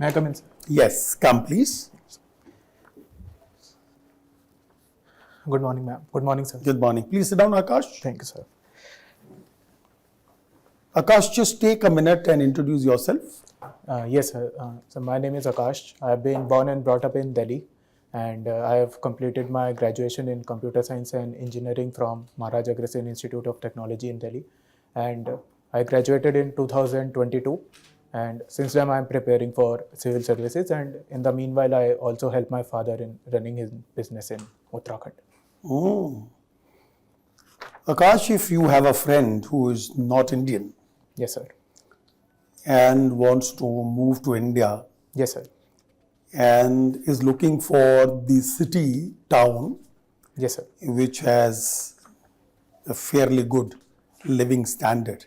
May I come in, sir? Yes, come please. Good morning, ma'am. Good morning, sir. Good morning. Please sit down, Aakash. Thank you, sir. Aakash, just take a minute and introduce yourself. Yes, sir. So my name is Aakash. I have been born and brought up in Delhi, and I have completed my graduation in Computer Science and Engineering from Maharaj Agrawal Institute of Technology in Delhi. And I graduated in 2022. And since then, I am preparing for civil services. And in the meanwhile, I also help my father in running his business in Uttarakhand. Oh. Aakash, if you have a friend who is not Indian Yes, sir. and wants to move to India Yes, sir. and is looking for the city, town, Yes, sir. which has a fairly good living standard,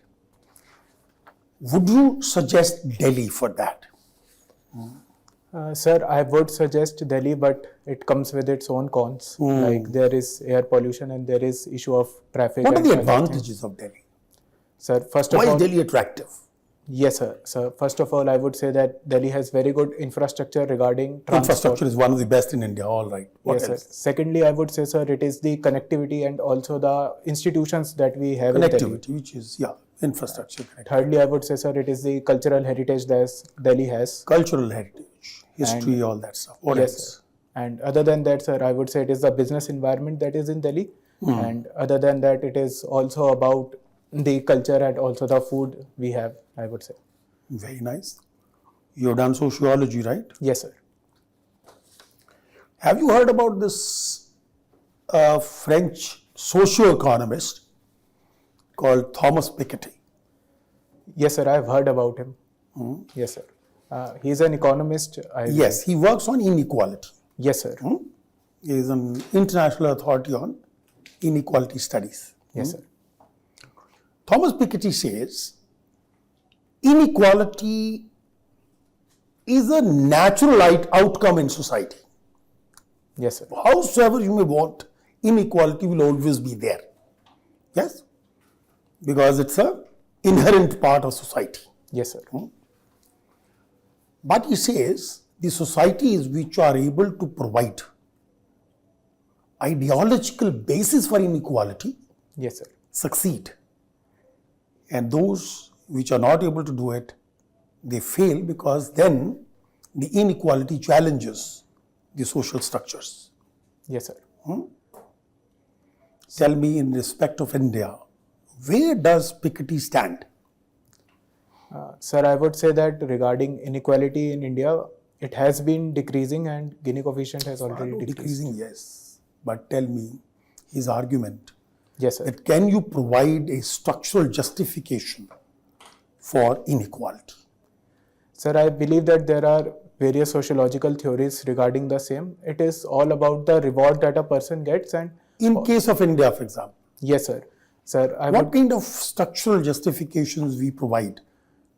would you suggest Delhi for that? Sir, I would suggest Delhi, but it comes with its own cons. Like there is air pollution and there is issue of traffic. What are and the other advantages things. of Delhi? Sir, first of Why all, is Delhi attractive? yes, sir. So first of all, I would say that Delhi has very good infrastructure regarding transport. Infrastructure is one of the best in India, all right. What Yes, else? sir. Secondly, I would say, sir, it is the connectivity and also the institutions that we have in Delhi. Connectivity, which is, infrastructure. Thirdly, I would say, sir, it is the cultural heritage that Delhi has. Cultural heritage, history, all that stuff. What Yes, else? sir. And other than that, sir, I would say it is the business environment that is in Delhi. And other than that, it is also about the culture and also the food we have, I would say. Very nice. You've done sociology, right? Yes, sir. Have you heard about this French socio-economist called Thomas Piketty? Yes, sir. I have heard about him. Yes, sir. He is an economist. Yes, he works on inequality. Yes, sir. He is an international authority on inequality studies. Yes, sir. Thomas Piketty says inequality is a natural outcome in society. Yes, sir. Howsoever you may want, inequality will always be there. Yes? Because it's an inherent part of society. Yes, sir. But he says the societies which are able to provide ideological basis for inequality Yes, sir. succeed. And those which are not able to do it, they fail because then the inequality challenges the social structures. Yes, sir. Tell me, in respect of India, where does Piketty stand? Sir, I would say that regarding inequality in India, it has been decreasing and Gini coefficient has already decreased. Decreasing, yes. But tell me his argument Yes, sir. that can you provide a structural justification for inequality? Sir, I believe that there are various sociological theories regarding the same. It is all about the reward that a person gets and In case of India, for example, yes, sir. Sir, I what would kind of structural justifications we provide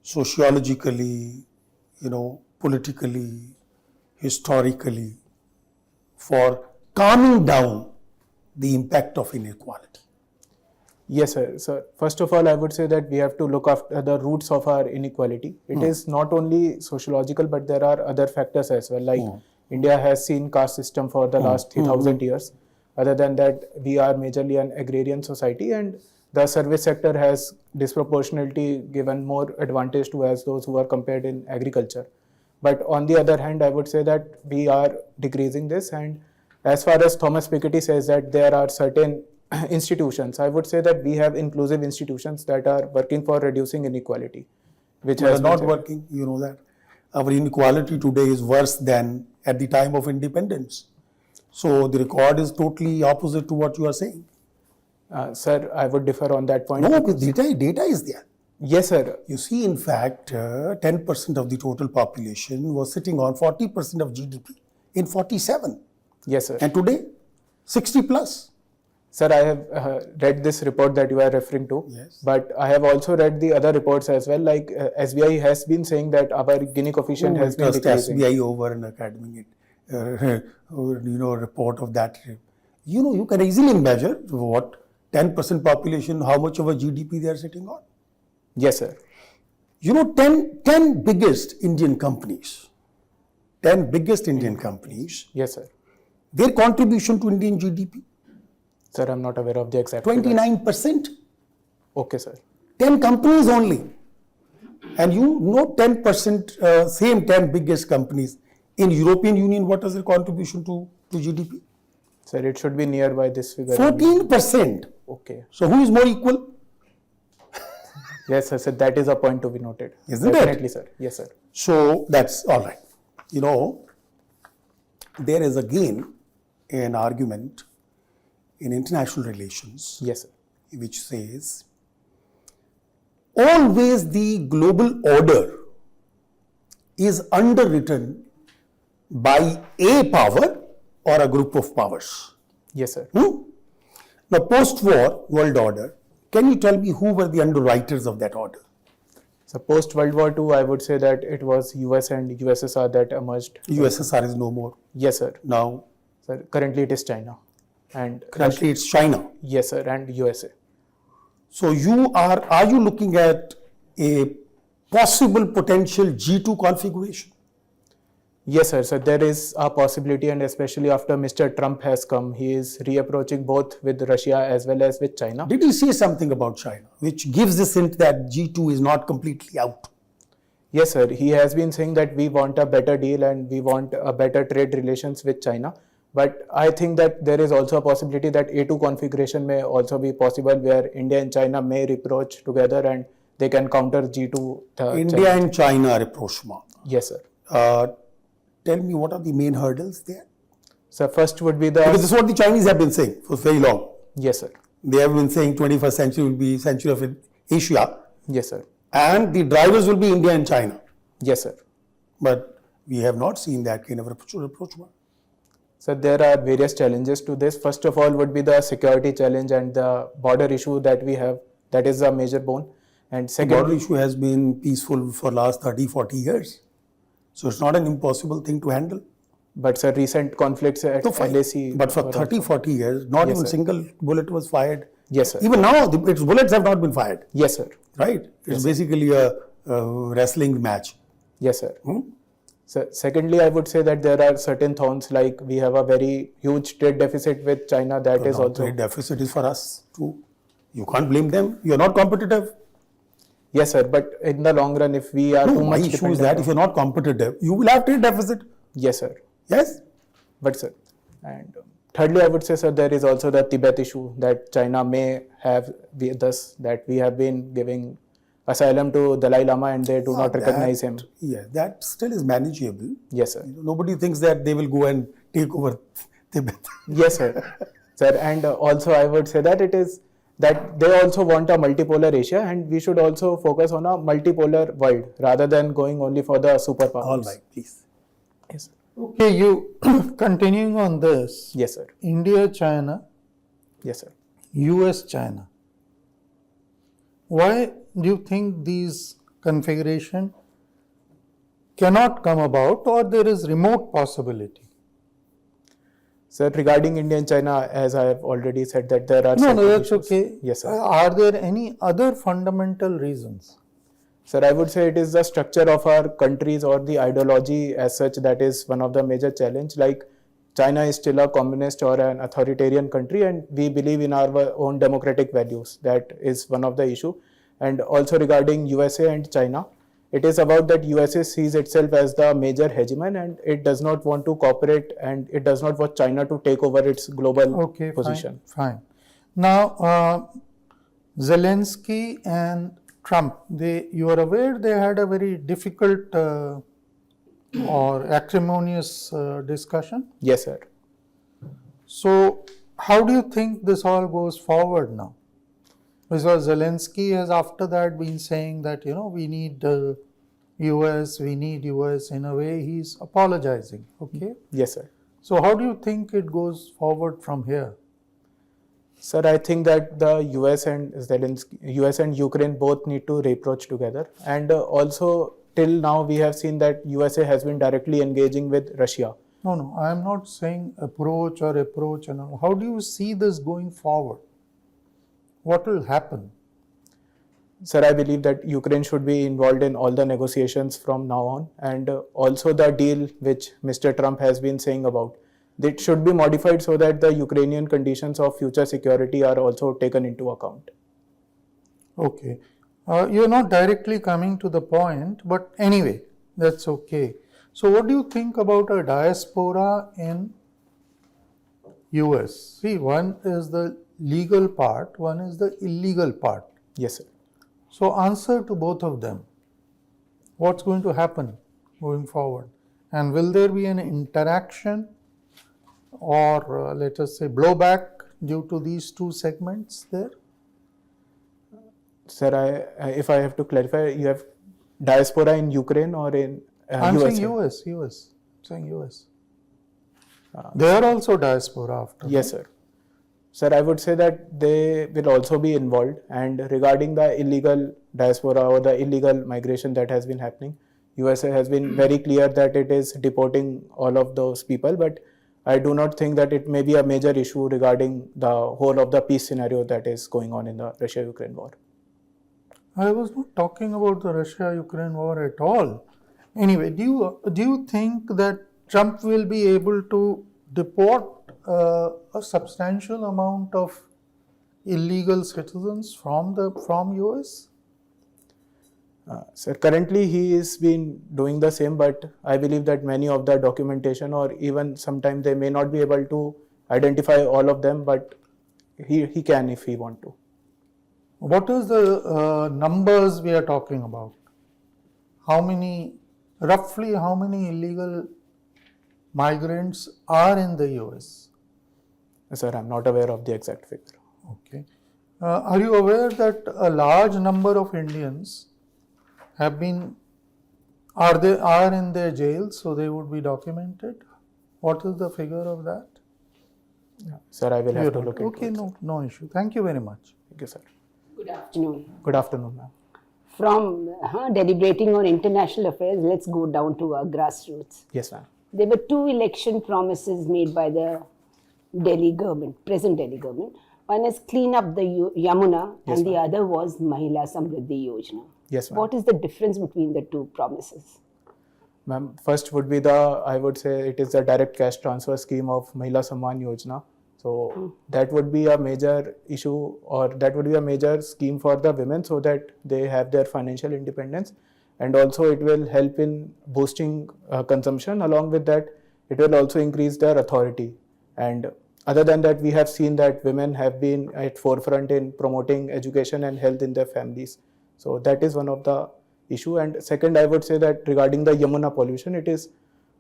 sociologically, politically, historically, for calming down the impact of inequality? yes, sir. So first of all, I would say that we have to look after the roots of our inequality. It is not only sociological, but there are other factors as well. Like India has seen caste system for the last 3,000 years. Other than that, we are majorly an agrarian society, and the service sector has disproportionately given more advantage to us those who are compared in agriculture. But on the other hand, I would say that we are decreasing this. And as far as Thomas Piketty says that there are certain institutions, I would say that we have inclusive institutions that are working for reducing inequality, which It is has not been- working, you know that. Our inequality today is worse than at the time of independence. So the record is totally opposite to what you are saying. Sir, I would differ on that point. No, because data is there. Yes, sir. You see, in fact, 10% of the total population was sitting on 40% of GDP in 47. Yes, sir. And today, 60 plus. Sir, I have read this report that you are referring to, Yes. but I have also read the other reports as well. Like SBI has been saying that our Gini coefficient has been Just decreasing. SBI over an academic, report of that. You can easily measure what 10% population, how much of a GDP they are sitting on. Yes, sir. 10 biggest Indian companies 10 biggest Indian companies, Yes, sir. their contribution to Indian GDP, Sir, I'm not aware of the exact figures. 29%. Okay, sir. 10 companies only. And you know 10%, same 10 biggest companies. In European Union, what is their contribution to GDP? Sir, it should be nearby this figure. 14%. Okay. So who is more equal? Yes, sir. So that is a point to be noted. Isn't it? Definitely, sir. Yes, sir. So that's all right. You know, there is again an argument in international relations Yes, sir. which says always the global order is underwritten by a power or a group of powers. Yes, sir. Now, post-war world order, can you tell me who were the underwriters of that order? So post World War II, I would say that it was US and USSR that emerged. USSR is no more. Yes, sir. Now, Sir, currently it is China. And currently it's China. yes, sir, and USA. So are you looking at a possible potential G2 configuration? Yes, sir. So there is a possibility, and especially after Mr. Trump has come, he is reapproaching both with Russia as well as with China. Did he say something about China, which gives this hint that G2 is not completely out? Yes, sir. He has been saying that we want a better deal and we want a better trade relations with China. But I think that there is also a possibility that A2 configuration may also be possible, where India and China may reapproach together and they can counter G2. India and China are approachment. Yes, sir. Tell me, what are the main hurdles there? So first would be the... Because this is what the Chinese have been saying for very long. Yes, sir. They have been saying 21st century will be century of Asia, Yes, sir. and the drivers will be India and China. Yes, sir. But we have not seen that kind of approachment. So there are various challenges to this. First of all would be the security challenge and the border issue that we have. That is a major bone. And The second, border issue has been peaceful for last 30, 40 years. So it's not an impossible thing to handle. but sir, recent conflicts at No, fine. LAC. But for were 30, 40 years, not Yes, even sir. single bullet was fired. Yes, sir. Even now, its bullets have not been fired, Yes, sir. right? It's basically a wrestling match. Yes, sir. So secondly, I would say that there are certain thorns, like we have a very huge trade deficit with China. That is Now, also... trade deficit is for us too. You can't blame them. You're not competitive. Yes, sir. But in the long run, if we are No, too my much issue is dependent that on- if you're not competitive, you will have trade deficit. Yes, sir. Yes? But sir, and thirdly, I would say, sir, there is also the Tibet issue that China may have with us, that we have been giving asylum to Dalai Lama and they do not recognize him. Yeah, that still is manageable. Yes, sir. Nobody thinks that they will go and take over Tibet. Yes, sir. Sir, and also I would say that it is that they also want a multipolar Asia, and we should also focus on a multipolar world rather than going only for the superpowers. All right, please. Yes, sir. Okay, you continuing on this, Yes, sir. India, China, Yes, sir. US, China. Why do you think these configuration cannot come about, or there is remote possibility? Sir, regarding India and China, as I have already said, that there are No, certain that's issues. okay. Yes, sir. Are there any other fundamental reasons? Sir, I would say it is the structure of our countries or the ideology as such that is one of the major challenge. Like China is still a communist or an authoritarian country, and we believe in our own democratic values. That is one of the issue. And also regarding USA and China, it is about that USA sees itself as the major hegemon and it does not want to cooperate and it does not want China to take over its global Okay, position. fine. Now, Zelensky and Trump, you are aware they had a very difficult or acrimonious discussion. Yes, sir. So, how do you think this all goes forward now? Because Zelensky has after that been saying that, we need US, we need US. In a way, he's apologizing. Okay. Yes, sir. So, how do you think it goes forward from here? Sir, I think that the US and Zelensky, US and Ukraine both need to reapproach together. And also, till now, we have seen that USA has been directly engaging with Russia. No, I am not saying approach and all. How do you see this going forward? What will happen? Sir, I believe that Ukraine should be involved in all the negotiations from now on, and also the deal which Mr. Trump has been saying about, that should be modified so that the Ukrainian conditions of future security are also taken into account. Okay. You're not directly coming to the point, but anyway, that's okay. So what do you think about a diaspora in US? See, one is the legal part, one is the illegal part. Yes, sir. So answer to both of them. What's going to happen going forward? And will there be an interaction or let us say blowback due to these two segments there? Sir, if I have to clarify, you have diaspora in Ukraine or in I'm USA? saying US. Saying US. They are also diaspora after. Yes, sir. Sir, I would say that they will also be involved. And regarding the illegal diaspora or the illegal migration that has been happening, USA has been very clear that it is deporting all of those people. But I do not think that it may be a major issue regarding the whole of the peace scenario that is going on in the Russia-Ukraine war. I was not talking about the Russia-Ukraine war at all. Anyway, do you think that Trump will be able to deport a substantial amount of illegal citizens from US? Sir, currently he is been doing the same, but I believe that many of the documentation or even sometimes they may not be able to identify all of them, but he can if he want to. What is the numbers we are talking about? Roughly how many illegal migrants are in the US? Sir, I'm not aware of the exact figure. Okay. Are you aware that a large number of Indians are in their jails, so they would be documented? What is the figure of that? Sir, I will have to look into okay, it. no issue. Thank you very much. Thank you, sir. Good afternoon. Good afternoon, ma'am. From deliberating on international affairs, let's go down to our grassroots. Yes, ma'am. There were two election promises made by the Delhi government, present Delhi government. One is clean up the Yamuna, Yes, and the ma'am. other was Mahila Samriddhi Yojana. Yes, ma'am. What is the difference between the two promises? Ma'am, first would be I would say it is the direct cash transfer scheme of Mahila Samman Yojana. So that would be a major issue, or that would be a major scheme for the women so that they have their financial independence. And also it will help in boosting consumption. Along with that, it will also increase their authority. And other than that, we have seen that women have been at forefront in promoting education and health in their families. So that is one of the issue. And second, I would say that regarding the Yamuna pollution, it is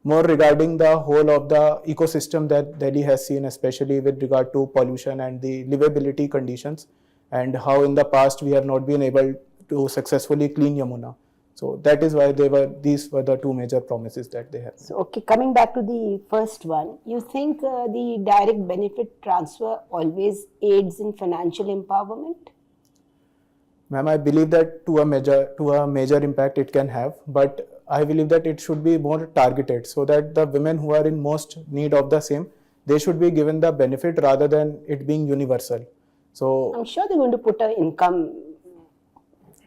more regarding the whole of the ecosystem that Delhi has seen, especially with regard to pollution and the livability conditions, and how in the past we have not been able to successfully clean Yamuna. So that is why these were the two major promises that they have. So, okay, coming back to the first one, you think the direct benefit transfer always aids in financial empowerment? Ma'am, I believe that to a major impact it can have, but I believe that it should be more targeted so that the women who are in most need of the same, they should be given the benefit rather than it being universal. So I'm sure they're going to put an income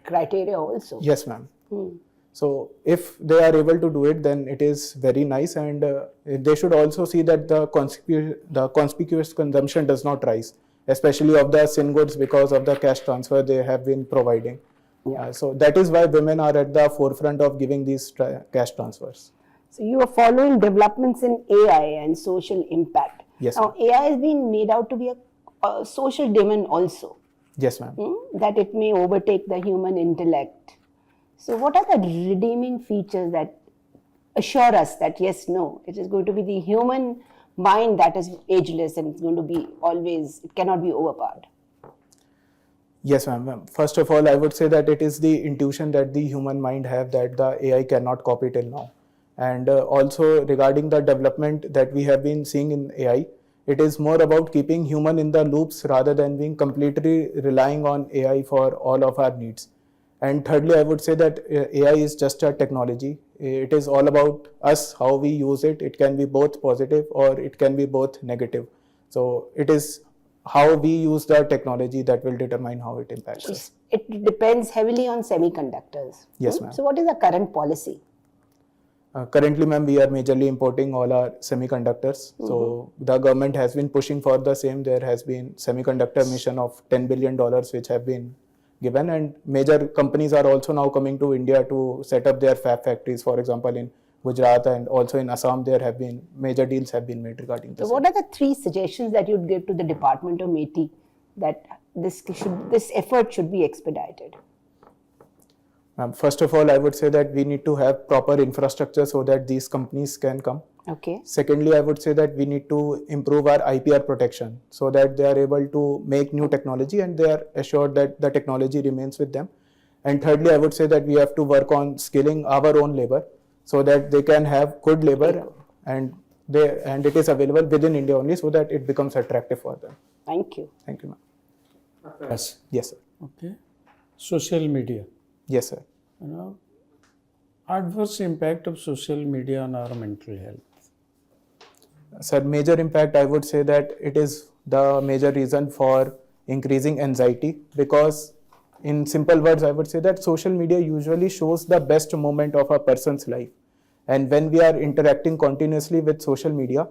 criteria also. yes, ma'am. So if they are able to do it, then it is very nice, and they should also see that the conspicuous consumption does not rise, especially of the sin goods, because of the cash transfer they have been providing. So that is why women are at the forefront of giving these cash transfers. So you are following developments in AI and social impact. Yes, now AI has been made out to be a social demon also. Yes, ma'am. That it may overtake the human intellect. So what are the redeeming features that assure us that yes, no, it is going to be the human mind that is ageless and it's going to be always, it cannot be overpowered? Yes, ma'am. First of all, I would say that it is the intuition that the human mind have that the AI cannot copy till now. And also regarding the development that we have been seeing in AI, it is more about keeping human in the loops rather than being completely relying on AI for all of our needs. And thirdly, I would say that AI is just a technology. It is all about us, how we use it. It can be both positive or it can be both negative. So it is how we use the technology that will determine how it impacts us. It depends heavily on semiconductors. Yes, ma'am. So what is the current policy? Currently, ma'am, we are majorly importing all our semiconductors. So the government has been pushing for the same. There has been semiconductor mission of $10 billion which have been given, and major companies are also now coming to India to set up their fab factories. For example, in Gujarat and also in Assam, there have been major deals have been made regarding this. So what are the 3 suggestions that you'd give to the Department of METI that this effort should be expedited? First of all, I would say that we need to have proper infrastructure so that these companies can come. Okay. Secondly, I would say that we need to improve our IPR protection so that they are able to make new technology and they are assured that the technology remains with them. And thirdly, I would say that we have to work on skilling our own labor so that they can have good labor and it is available within India only so that it becomes attractive for them. Thank you. Thank you, ma'am. Yes. Yes, sir. Okay. Social media. Yes, sir. Adverse impact of social media on our mental health. Sir, major impact, I would say that it is the major reason for increasing anxiety, because in simple words, I would say that social media usually shows the best moment of a person's life. And when we are interacting continuously with social media,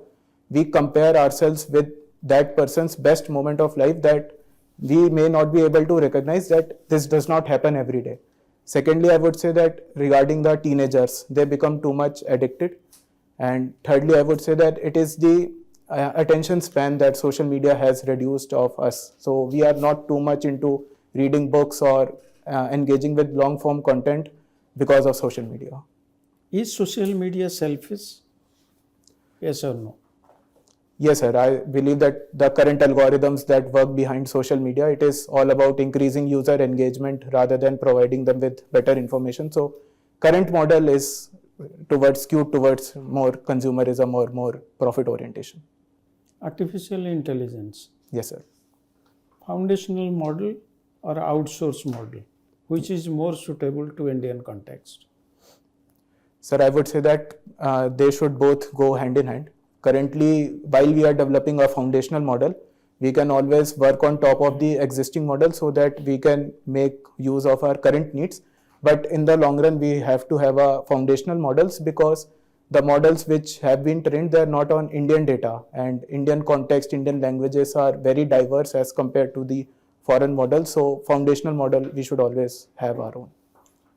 we compare ourselves with that person's best moment of life that we may not be able to recognize that this does not happen every day. Secondly, I would say that regarding the teenagers, they become too much addicted. And thirdly, I would say that it is the attention span that social media has reduced of us. So we are not too much into reading books or engaging with long form content because of social media. Is social media selfish? Yes or no? Yes, sir. I believe that the current algorithms that work behind social media, it is all about increasing user engagement rather than providing them with better information. So current model is skewed towards more consumerism or more profit orientation. Artificial intelligence. Yes, sir. Foundational model or outsource model? Which is more suitable to Indian context? Sir, I would say that they should both go hand in hand. Currently, while we are developing a foundational model, we can always work on top of the existing model so that we can make use of our current needs. But in the long run, we have to have a foundational models because the models which have been trained, they are not on Indian data, and Indian context, Indian languages are very diverse as compared to the foreign models. So foundational model, we should always have our own.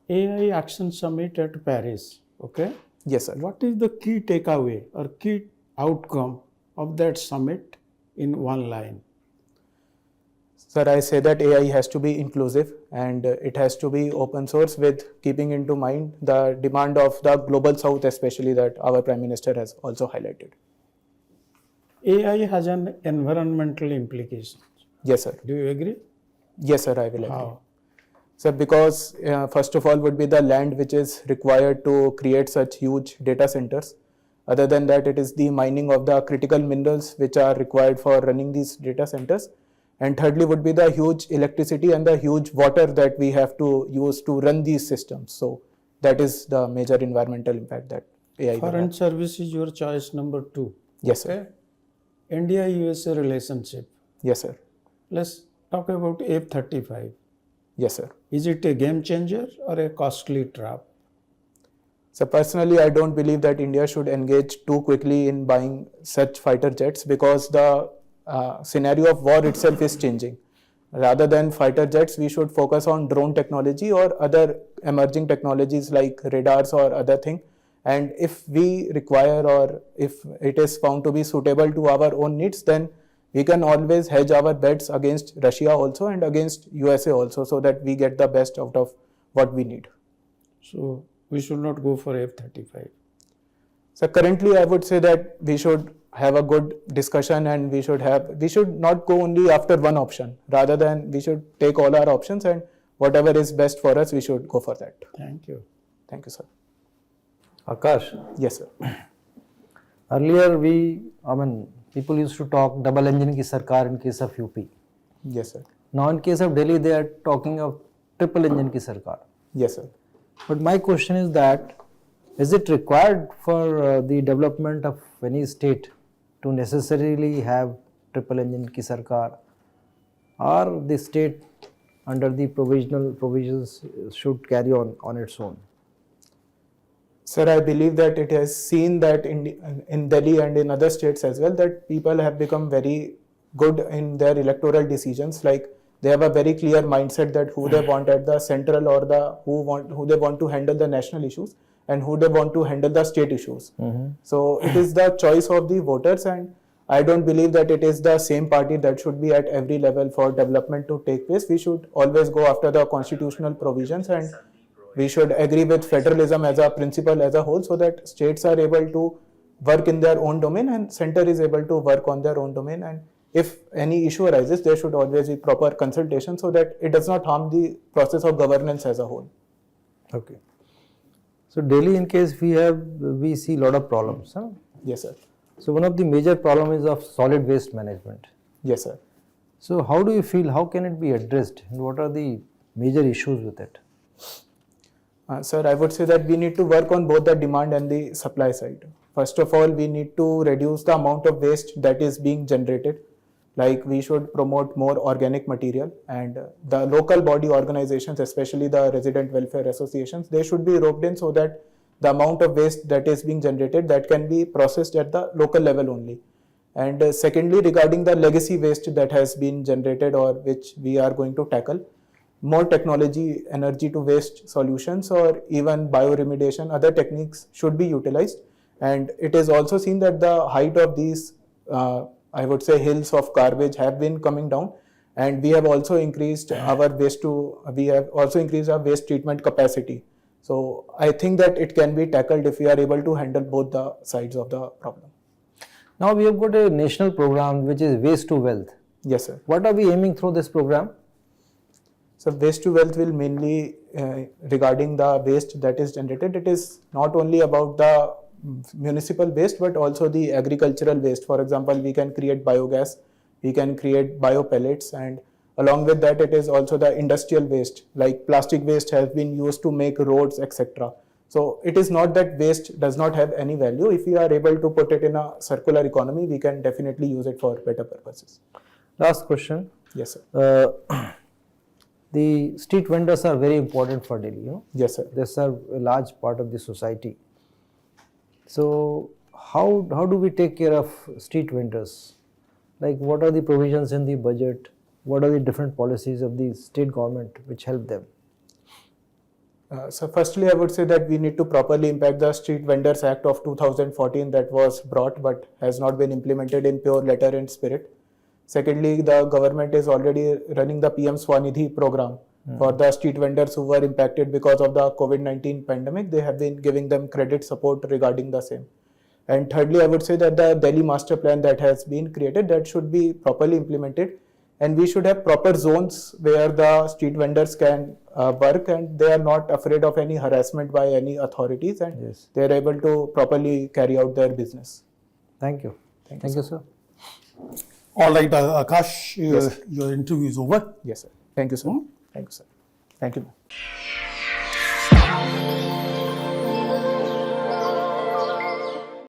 AI Action Summit at Paris. Okay. Yes, sir. What is the key takeaway or key outcome of that summit in one line? Sir, I say that AI has to be inclusive and it has to be open source with keeping into mind the demand of the global south, especially that our Prime Minister has also highlighted. AI has an environmental implication. Yes, sir. Do you agree? Yes, sir, I will agree. How? Sir, because first of all would be the land which is required to create such huge data centers. Other than that, it is the mining of the critical minerals which are required for running these data centers. And thirdly would be the huge electricity and the huge water that we have to use to run these systems. So that is the major environmental impact that AI will Foreign have. service is your choice number 2. Yes, sir. Okay. India-USA relationship. Yes, sir. Let's talk about F-35. Yes, sir. Is it a game changer or a costly trap? So personally, I don't believe that India should engage too quickly in buying such fighter jets because the scenario of war itself is changing. Rather than fighter jets, we should focus on drone technology or other emerging technologies like radars or other thing. And if we require or if it is found to be suitable to our own needs, then we can always hedge our bets against Russia also and against USA also so that we get the best out of what we need. So we should not go for F-35. So currently I would say that we should have a good discussion and we should not go only after one option. Rather than we should take all our options and whatever is best for us, we should go for that. Thank you. Thank you, sir. Akash, Yes, sir. earlier people used to talk double engine ki sarkar in case of UP. Yes, sir. Now in case of Delhi, they are talking of triple engine ki sarkar. Yes, sir. But my question is that, is it required for the development of any state to necessarily have triple engine ki sarkar? or the state under the provisional provisions should carry on its own? Sir, I believe that it has seen that in Delhi and in other states as well, that people have become very good in their electoral decisions. Like they have a very clear mindset that who they want at the central or who they want to handle the national issues and who they want to handle the state issues. So it is the choice of the voters, and I don't believe that it is the same party that should be at every level for development to take place. We should always go after the constitutional provisions, and we should agree with federalism as a principle as a whole, so that states are able to work in their own domain and center is able to work on their own domain. And if any issue arises, there should always be proper consultation so that it does not harm the process of governance as a whole. Okay. So Delhi, in case we see a lot of problems. Huh? Yes, sir. So one of the major problem is of solid waste management. Yes, sir. So how do you feel, how can it be addressed, and what are the major issues with it? Sir, I would say that we need to work on both the demand and the supply side. First of all, we need to reduce the amount of waste that is being generated. Like we should promote more organic material, and the local body organizations, especially the resident welfare associations, they should be roped in so that the amount of waste that is being generated, that can be processed at the local level only. And secondly, regarding the legacy waste that has been generated or which we are going to tackle, more technology, energy to waste solutions, or even bioremediation, other techniques should be utilized. And it is also seen that the height of these, I would say, hills of garbage have been coming down, and we have also increased our waste treatment capacity. So I think that it can be tackled if we are able to handle both the sides of the problem. Now we have got a national program which is Waste to Wealth. Yes, sir. What are we aiming through this program? So waste to wealth will mainly regarding the waste that is generated. It is not only about the municipal waste but also the agricultural waste. For example, we can create biogas, we can create bio pellets, and along with that it is also the industrial waste, like plastic waste has been used to make roads, etc. So it is not that waste does not have any value. If we are able to put it in a circular economy, we can definitely use it for better purposes. Last question. Yes, sir. The street vendors are very important for Delhi, you know. Yes, sir. They serve a large part of the society. So how do we take care of street vendors? Like what are the provisions in the budget? What are the different policies of the state government which help them? So firstly, I would say that we need to properly impact the Street Vendors Act of 2014 that was brought but has not been implemented in pure letter and spirit. Secondly, the government is already running the PM Swanidhi program for the street vendors who were impacted because of the COVID-19 pandemic. They have been giving them credit support regarding the same. And thirdly, I would say that the Delhi master plan that has been created, that should be properly implemented. And we should have proper zones where the street vendors can work and they are not afraid of any harassment by any authorities, and Yes. they are able to properly carry out their business. Thank you. Thank you, sir. All right, Aakash, your interview is over. Yes, sir. Thank you, sir. Thank you, sir. Thank you.